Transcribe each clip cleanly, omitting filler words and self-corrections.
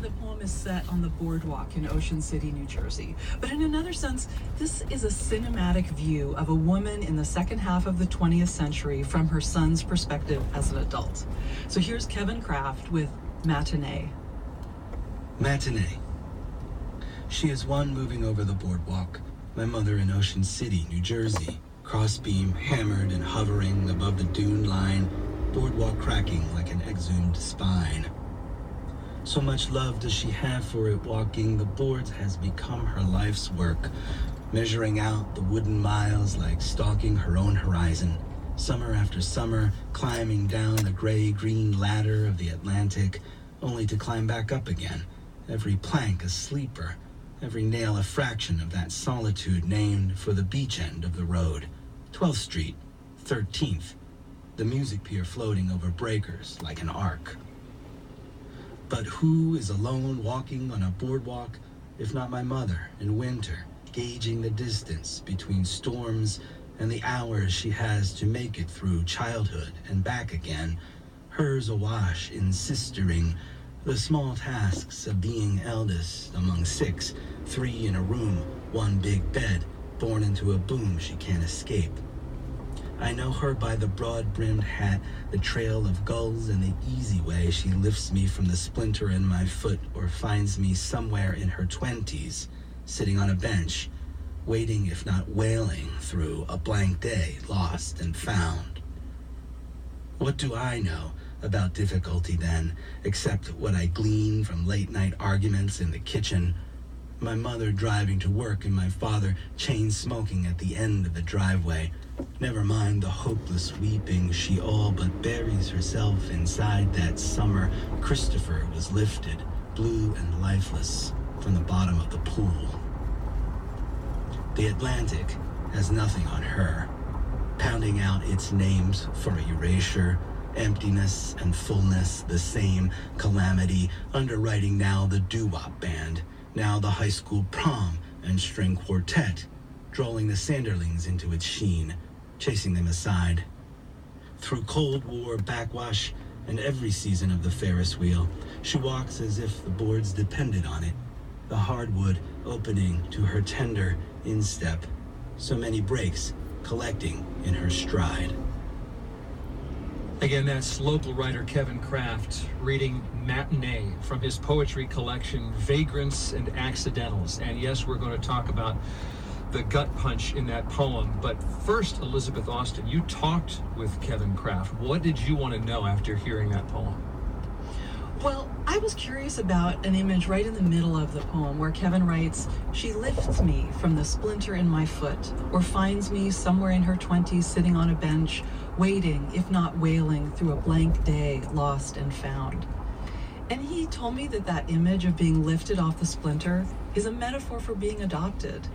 the poem is set on the boardwalk in Ocean City, New Jersey. But in another sense, this is a cinematic view of a woman in the second half of the 20th century from her son's perspective as an adult. So here's Kevin Kraft with Matinee. Matinee. She is one moving over the boardwalk, my mother in Ocean City, New Jersey, crossbeam hammered and hovering above the dune line, boardwalk cracking like an exhumed spine. So much love does she have for it, walking the boards has become her life's work, measuring out the wooden miles like stalking her own horizon, summer after summer, climbing down the gray-green ladder of the Atlantic, only to climb back up again, every plank a sleeper, every nail a fraction of that solitude named for the beach end of the road, 12th Street, 13th, the music pier floating over breakers like an arc. But who is alone walking on a boardwalk, if not my mother in winter, gauging the distance between storms and the hours she has to make it through childhood and back again, hers awash in sistering the small tasks of being eldest among six, three in a room, one big bed, born into a boom she can't escape. I know her by the broad-brimmed hat, the trail of gulls, and the easy way she lifts me from the splinter in my foot or finds me somewhere in her 20s, sitting on a bench, waiting if not wailing through a blank day lost and found. What do I know about difficulty then, except what I glean from late-night arguments in the kitchen, my mother driving to work and my father chain-smoking at the end of the driveway. Never mind the hopeless weeping, she all but buries herself inside that summer Christopher was lifted, blue and lifeless, from the bottom of the pool. The Atlantic has nothing on her, pounding out its names for erasure, emptiness and fullness, the same calamity, underwriting now the doo-wop band, now the high school prom and string quartet, drawing the Sanderlings into its sheen, chasing them aside. Through Cold War backwash and every season of the Ferris wheel, she walks as if the boards depended on it, the hardwood opening to her tender instep, so many breaks collecting in her stride. Again, that's local writer Kevin Kraft reading Matinee from his poetry collection, Vagrants and Accidentals. And yes, we're going to talk about the gut punch in that poem. But first, Elizabeth Austin, you talked with Kevin Kraft. What did you want to know after hearing that poem? Well, I was curious about an image right in the middle of the poem where Kevin writes, "She lifts me from the splinter in my foot, or finds me somewhere in her 20s sitting on a bench, waiting, if not wailing, through a blank day, lost and found." And he told me that that image of being lifted off the splinter is a metaphor for being adopted.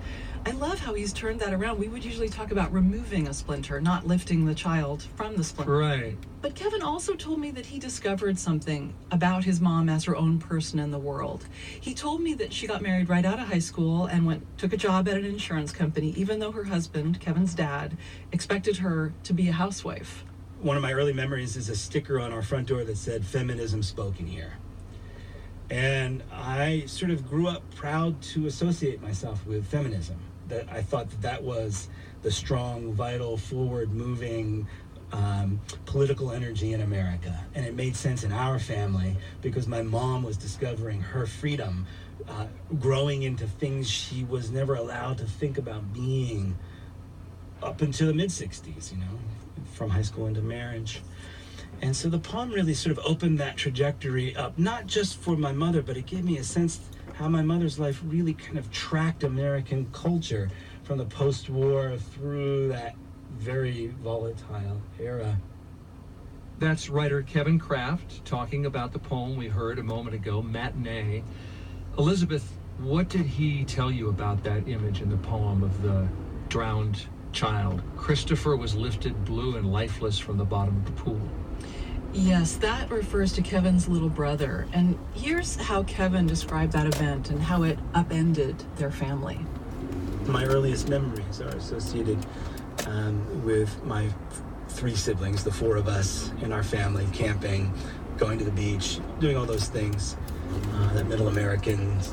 I love how he's turned that around. We would usually talk about removing a splinter, not lifting the child from the splinter. Right. But Kevin also told me that he discovered something about his mom as her own person in the world. He told me that she got married right out of high school and took a job at an insurance company, even though her husband, Kevin's dad, expected her to be a housewife. One of my early memories is a sticker on our front door that said, "Feminism spoken here." And I sort of grew up proud to associate myself with feminism. That I thought that was the strong, vital, forward-moving political energy in America. And it made sense in our family because my mom was discovering her freedom, growing into things she was never allowed to think about being up until the mid-60s, from high school into marriage. And so the poem really sort of opened that trajectory up, not just for my mother, but it gave me a sense how my mother's life really kind of tracked American culture from the post-war through that very volatile era. That's writer Kevin Kraft talking about the poem we heard a moment ago, Matinee. Elizabeth, what did he tell you about that image in the poem of the drowned child? Christopher was lifted blue and lifeless from the bottom of the pool. Yes, that refers to Kevin's little brother. And here's how Kevin described that event and how it upended their family. My earliest memories are associated with my three siblings, the four of us in our family, camping, going to the beach, doing all those things that middle Americans,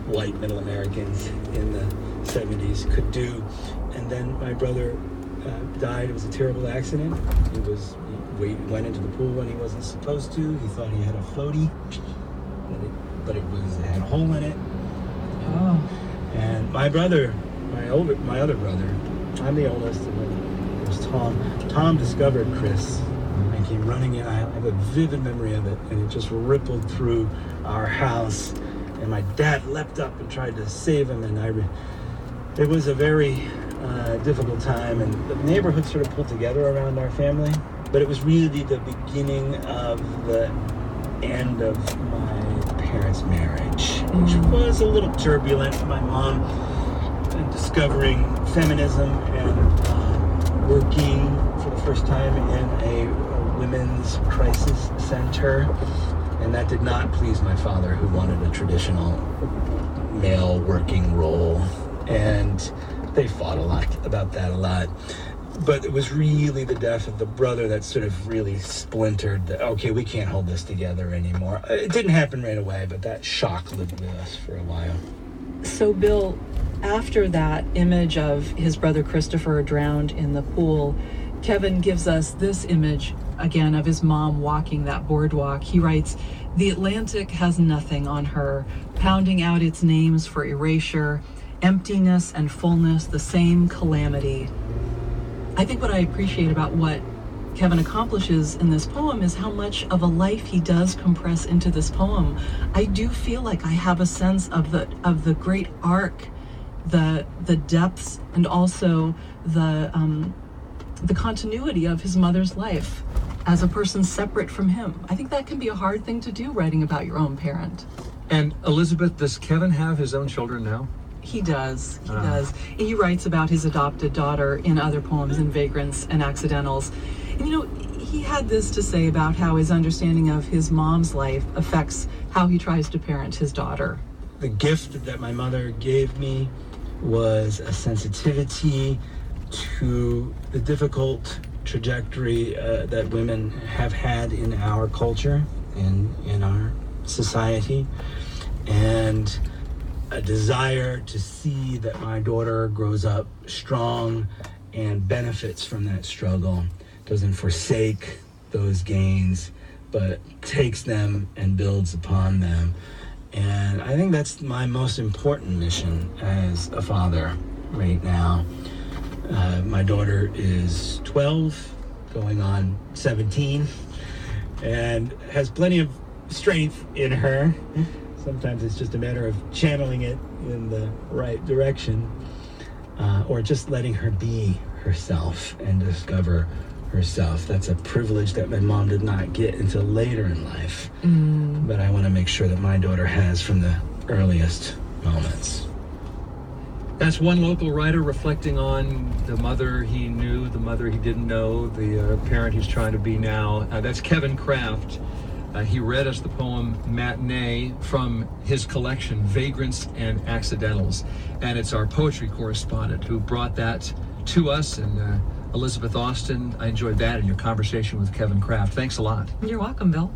white middle Americans in the 70s could do. And then my brother died. It was a terrible accident. He went into the pool when he wasn't supposed to. He thought he had a floaty, but it had a hole in it. Oh. And my brother, my other brother, I'm the oldest, and then there's Tom. Tom discovered Chris and came running in. I have a vivid memory of it, and it just rippled through our house. And my dad leapt up and tried to save him, and it was a very difficult time, and the neighborhood sort of pulled together around our family. But it was really the beginning of the end of my parents' marriage, which was a little turbulent. My mom discovering feminism and working for the first time in a women's crisis center, and that did not please my father, who wanted a traditional male working role, and they fought about that a lot. But it was really the death of the brother that sort of really splintered okay, we can't hold this together anymore. It didn't happen right away, but that shock lived with us for a while. So, Bill, after that image of his brother Christopher drowned in the pool, Kevin gives us this image again of his mom walking that boardwalk. He writes, "The Atlantic has nothing on her, pounding out its names for erasure, emptiness and fullness, the same calamity." I think what I appreciate about what Kevin accomplishes in this poem is how much of a life he does compress into this poem. I do feel like I have a sense of the great arc, the depths, and also the continuity of his mother's life as a person separate from him. I think that can be a hard thing to do, writing about your own parent. And Elizabeth, does Kevin have his own children now? He does. He does. He writes about his adopted daughter in other poems, in Vagrants and Accidentals. And he had this to say about how his understanding of his mom's life affects how he tries to parent his daughter. The gift that my mother gave me was a sensitivity to the difficult trajectory that women have had in our culture, in our society, and a desire to see that my daughter grows up strong and benefits from that struggle, doesn't forsake those gains, but takes them and builds upon them. And I think that's my most important mission as a father right now. My daughter is 12, going on 17, and has plenty of strength in her. Sometimes it's just a matter of channeling it in the right direction, or just letting her be herself and discover herself. That's a privilege that my mom did not get until later in life. But I want to make sure that my daughter has from the earliest moments. That's one local writer reflecting on the mother he knew, the mother he didn't know, the parent he's trying to be now. That's Kevin Kraft. He read us the poem Matinee from his collection, Vagrants and Accidentals. And it's our poetry correspondent who brought that to us, and Elizabeth Austin. I enjoyed that in your conversation with Kevin Kraft. Thanks a lot. You're welcome, Bill.